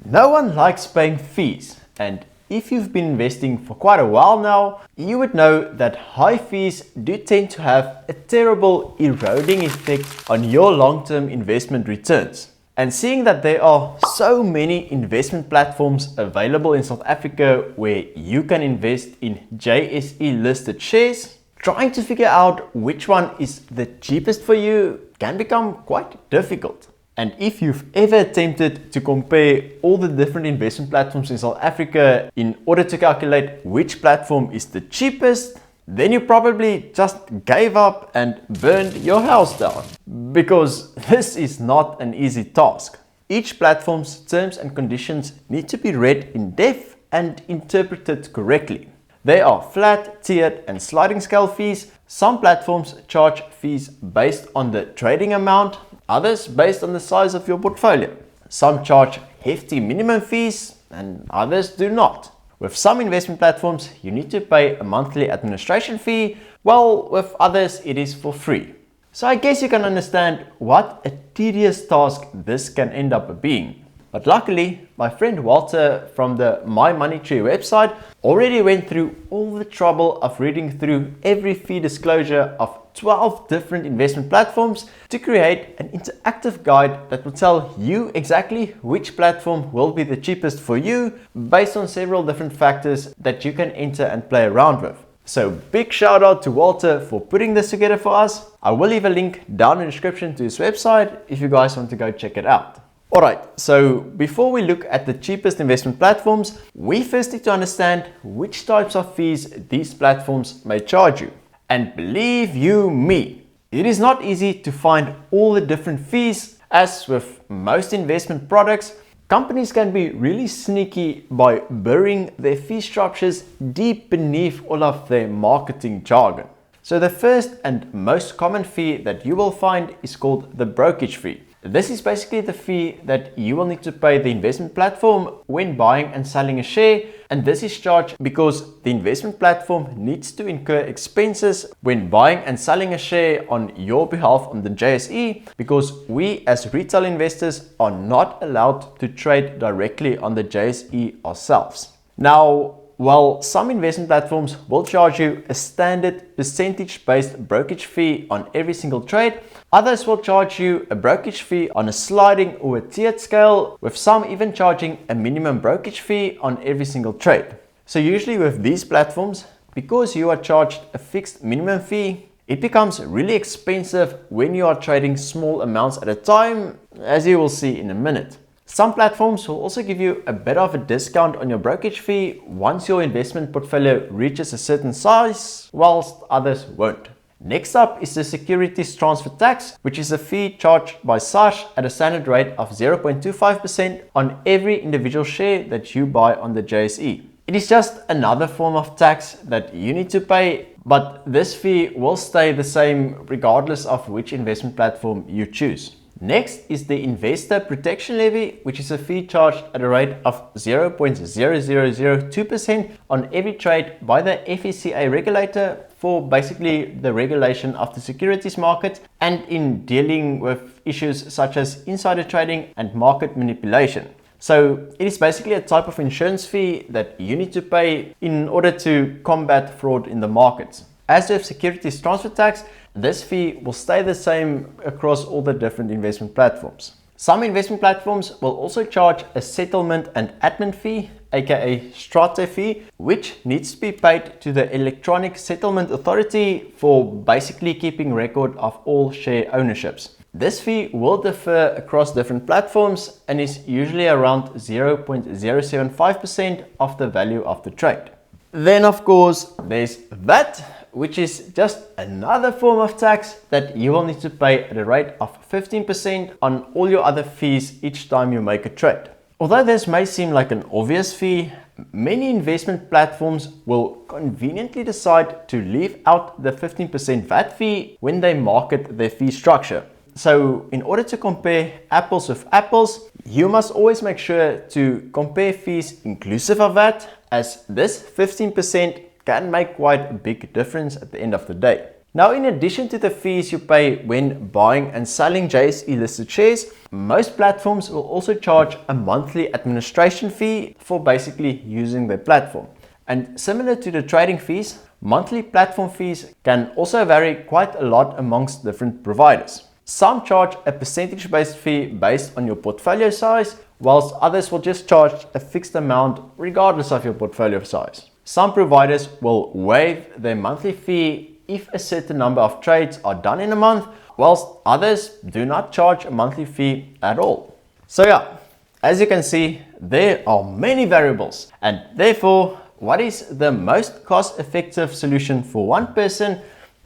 No one likes paying fees, and if you've been investing for quite a while now, you would know that high fees do tend to have a terrible eroding effect on your long-term investment returns. And seeing that there are so many investment platforms available in South Africa where you can invest in JSE listed shares, trying to figure out which one is the cheapest for you can become quite difficult. And if you've ever attempted to compare all the different investment platforms in South Africa in order to calculate which platform is the cheapest, then you probably just gave up and burned your house down. Because this is not an easy task. Each platform's terms and conditions need to be read in depth and interpreted correctly. There are flat, tiered and sliding scale fees. Some platforms charge fees based on the trading amount, others based on the size of your portfolio. Some charge hefty minimum fees and others do not. With some investment platforms, you need to pay a monthly administration fee, while with others it is for free. So I guess you can understand what a tedious task this can end up being. But luckily, my friend Walter from the My Money Tree website already went through all the trouble of reading through every fee disclosure of 12 different investment platforms to create an interactive guide that will tell you exactly which platform will be the cheapest for you based on several different factors that you can enter and play around with. So big shout out to Walter for putting this together for us. I will leave a link down in the description to his website if you guys want to go check it out. Alright, so before we look at the cheapest investment platforms, we first need to understand which types of fees these platforms may charge you. And believe you me, it is not easy to find all the different fees. As with most investment products, companies can be really sneaky by burying their fee structures deep beneath all of their marketing jargon. So the first and most common fee that you will find is called the brokerage fee. This is basically the fee that you will need to pay the investment platform when buying and selling a share, and this is charged because the investment platform needs to incur expenses when buying and selling a share on your behalf on the JSE, because we as retail investors are not allowed to trade directly on the JSE ourselves. Now, while some investment platforms will charge you a standard percentage-based brokerage fee on every single trade, others will charge you a brokerage fee on a sliding or a tiered scale, with some even charging a minimum brokerage fee on every single trade. So usually with these platforms, because you are charged a fixed minimum fee, it becomes really expensive when you are trading small amounts at a time, as you will see in a minute. Some platforms will also give you a bit of a discount on your brokerage fee once your investment portfolio reaches a certain size, whilst others won't. Next up is the securities transfer tax, which is a fee charged by SARS at a standard rate of 0.25% on every individual share that you buy on the JSE. It is just another form of tax that you need to pay, but this fee will stay the same regardless of which investment platform you choose. Next is the investor protection levy, which is a fee charged at a rate of 0.0002% on every trade by the FSCA regulator for basically the regulation of the securities market and in dealing with issues such as insider trading and market manipulation. So it is basically a type of insurance fee that you need to pay in order to combat fraud in the markets. As with securities transfer tax, this fee will stay the same across all the different investment platforms. Some investment platforms will also charge a settlement and admin fee, aka strata fee, which needs to be paid to the Electronic Settlement Authority for basically keeping record of all share ownerships. This fee will differ across different platforms and is usually around 0.075% of the value of the trade. Then of course there's VAT, which is just another form of tax that you will need to pay at a rate of 15% on all your other fees each time you make a trade. Although this may seem like an obvious fee, many investment platforms will conveniently decide to leave out the 15% VAT fee when they market their fee structure. So in order to compare apples with apples, you must always make sure to compare fees inclusive of VAT, as this 15% can make quite a big difference at the end of the day. Now, in addition to the fees you pay when buying and selling JSE listed shares, most platforms will also charge a monthly administration fee for basically using their platform. And similar to the trading fees, monthly platform fees can also vary quite a lot amongst different providers. Some charge a percentage-based fee based on your portfolio size, whilst others will just charge a fixed amount regardless of your portfolio size. Some providers will waive their monthly fee if a certain number of trades are done in a month, whilst others do not charge a monthly fee at all. So yeah, as you can see, there are many variables, and therefore what is the most cost-effective solution for one person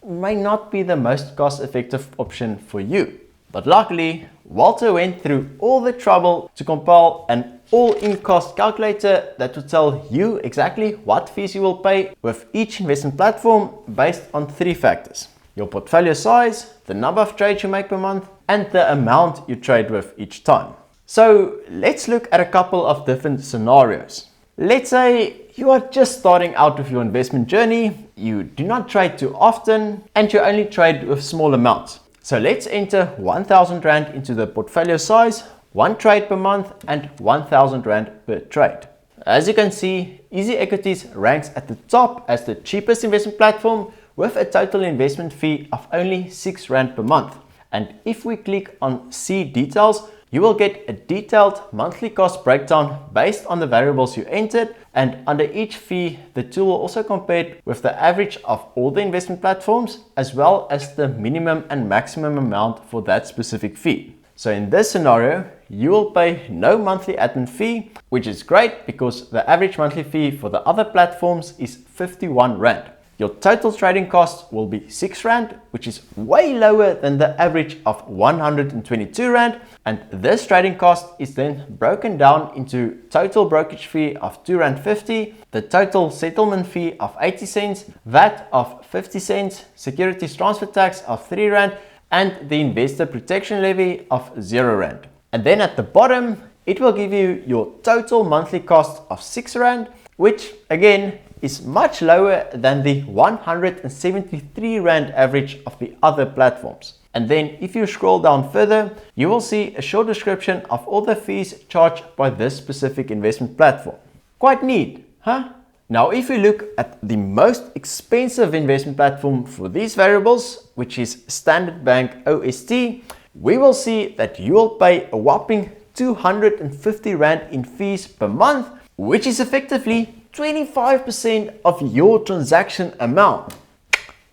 may not be the most cost-effective option for you. But luckily, Walter went through all the trouble to compile an all-in cost calculator that will tell you exactly what fees you will pay with each investment platform based on 3 factors: your portfolio size, the number of trades you make per month, and the amount you trade with each time. So let's look at a couple of different scenarios. Let's say you are just starting out with your investment journey, you do not trade too often, and you only trade with small amounts. So let's enter 1,000 Rand into the portfolio size, 1 trade per month, and 1,000 Rand per trade. As you can see, Easy Equities ranks at the top as the cheapest investment platform with a total investment fee of only 6 Rand per month. And if we click on See Details, you will get a detailed monthly cost breakdown based on the variables you entered, and under each fee, the tool will also compare it with the average of all the investment platforms, as well as the minimum and maximum amount for that specific fee. So in this scenario, you will pay no monthly admin fee, which is great because the average monthly fee for the other platforms is 51 Rand. Your total trading cost will be 6 Rand, which is way lower than the average of 122 Rand. And this trading cost is then broken down into total brokerage fee of 2.50 Rand, the total settlement fee of 80 cents, VAT of 50 cents, securities transfer tax of 3 Rand, and the investor protection levy of 0 Rand. And then at the bottom, it will give you your total monthly cost of 6 Rand, which again is much lower than the 173 Rand average of the other platforms. And then if you scroll down further, you will see a short description of all the fees charged by this specific investment platform. Quite neat, huh? Now, if we look at the most expensive investment platform for these variables, which is Standard Bank OST, we will see that you will pay a whopping 250 Rand in fees per month, which is effectively 25% of your transaction amount.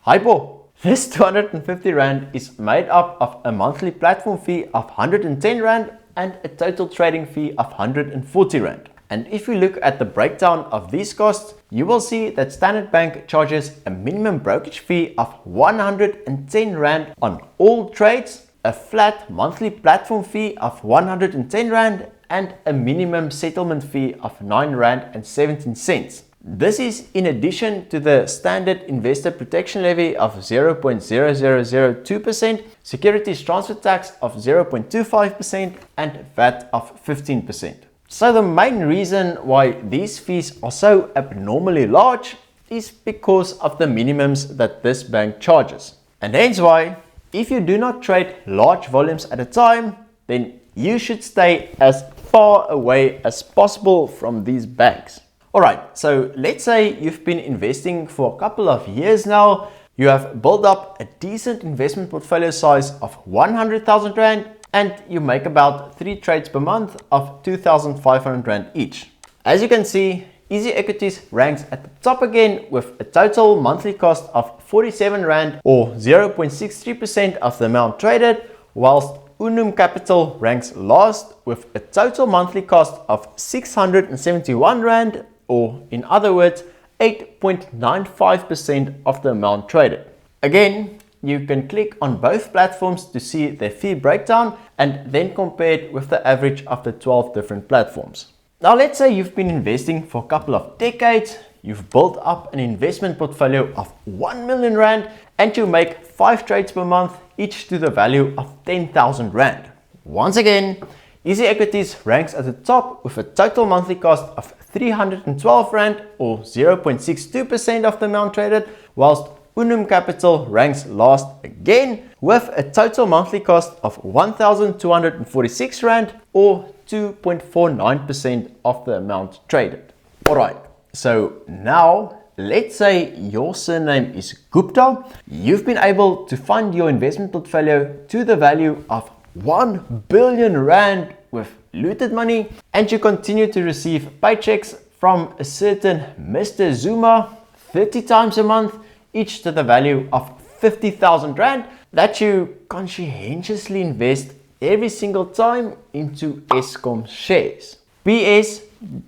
Hypo! This 250 Rand is made up of a monthly platform fee of 110 Rand and a total trading fee of 140 Rand. And if we look at the breakdown of these costs, you will see that Standard Bank charges a minimum brokerage fee of 110 Rand on all trades, a flat monthly platform fee of 110 Rand, and a minimum settlement fee of 9 Rand and 17 cents. This is in addition to the standard investor protection levy of 0.0002%, securities transfer tax of 0.25%, and VAT of 15%. So the main reason why these fees are so abnormally large is because of the minimums that this bank charges. And hence why, if you do not trade large volumes at a time, then you should stay as far away as possible from these banks. Alright, so let's say you've been investing for a couple of years now, you have built up a decent investment portfolio size of 100,000 Rand, and you make about 3 trades per month of 2,500 Rand each. As you can see, Easy Equities ranks at the top again with a total monthly cost of 47 Rand or 0.63% of the amount traded, whilst Unum Capital ranks last with a total monthly cost of 671 Rand, or in other words, 8.95% of the amount traded. Again, you can click on both platforms to see their fee breakdown and then compare it with the average of the 12 different platforms. Now let's say you've been investing for a couple of decades, you've built up an investment portfolio of 1 million Rand, and you make 5 trades per month, each to the value of 10,000 Rand. Once again, Easy Equities ranks at the top with a total monthly cost of 312 Rand or 0.62% of the amount traded, whilst Unum Capital ranks last again with a total monthly cost of 1,246 Rand or 2.49% of the amount traded. Alright, so now let's say your surname is Gupta. You've been able to fund your investment portfolio to the value of 1 billion Rand with looted money, and you continue to receive paychecks from a certain Mr. Zuma 30 times a month, each to the value of 50,000 Rand that you conscientiously invest every single time into Eskom shares. PS,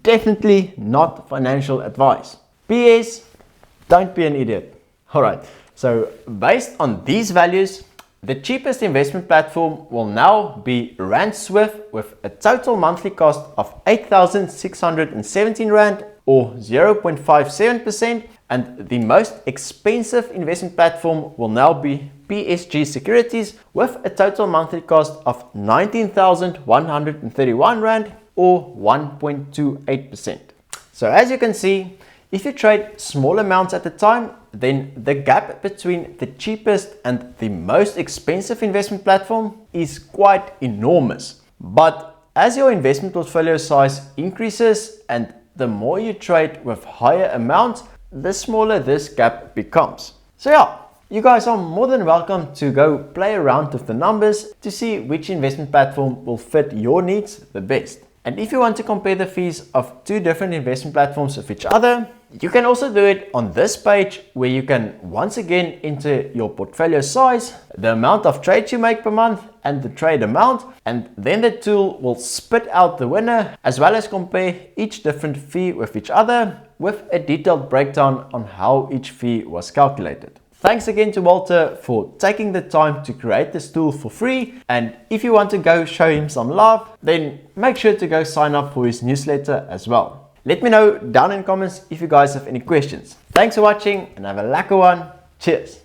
definitely not financial advice. PS, don't be an idiot. Alright, so based on these values, the cheapest investment platform will now be Rand Swift with a total monthly cost of 8,617 Rand or 0.57%, and the most expensive investment platform will now be PSG Securities with a total monthly cost of 19,131 Rand or 1.28%. So as you can see, if you trade small amounts at a time, then the gap between the cheapest and the most expensive investment platform is quite enormous. But as your investment portfolio size increases and the more you trade with higher amounts, the smaller this gap becomes. So yeah, you guys are more than welcome to go play around with the numbers to see which investment platform will fit your needs the best. And if you want to compare the fees of two different investment platforms with each other, you can also do it on this page where you can once again enter your portfolio size, the amount of trades you make per month and the trade amount, and then the tool will spit out the winner as well as compare each different fee with each other with a detailed breakdown on how each fee was calculated. Thanks again to Walter for taking the time to create this tool for free, and if you want to go show him some love, then make sure to go sign up for his newsletter as well. Let me know down in the comments if you guys have any questions. Thanks for watching and have a lekker one. Cheers!